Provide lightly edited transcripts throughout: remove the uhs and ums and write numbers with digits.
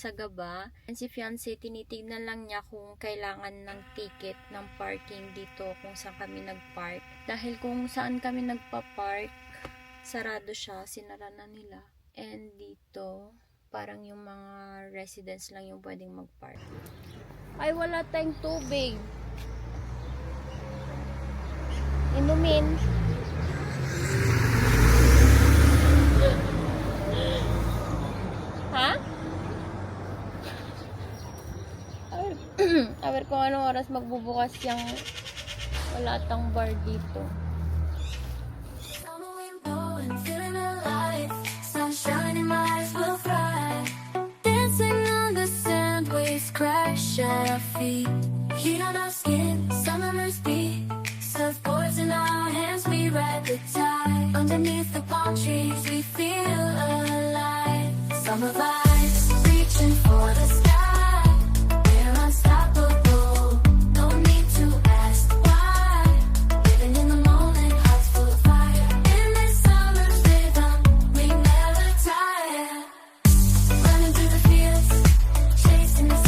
sa Gaba. And si fiancé, tinitignan lang niya kung kailangan ng ticket ng parking dito kung saan kami nagpark. Dahil kung saan kami nagpa-park, sarado siya, sinara na nila. And dito, parang yung mga residents lang yung pwedeng mag-park. Ay, wala tayong tubig. Inumin. Ha? A ver kung anong oras magbubukas yung wala tang bar dito. Crash at our feet, heat on our skin, summer's beat, surfboards in our hands, we ride the tide. Underneath the palm trees, we feel alive. Summer vibes, reaching for the sky. We're unstoppable, no need to ask why. Living in the moment, hearts full of fire. In this summer's rhythm, we never tire. Running through the fields, chasing the sun.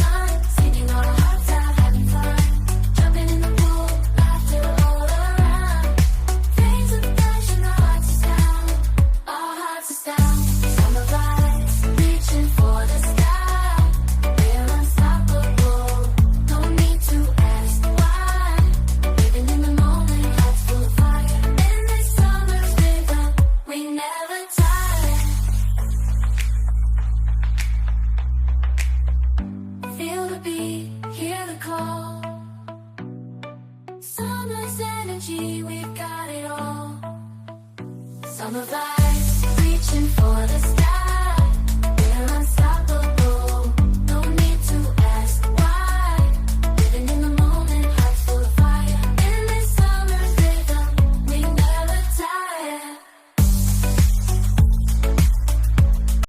Summer vibes, reaching for the sky.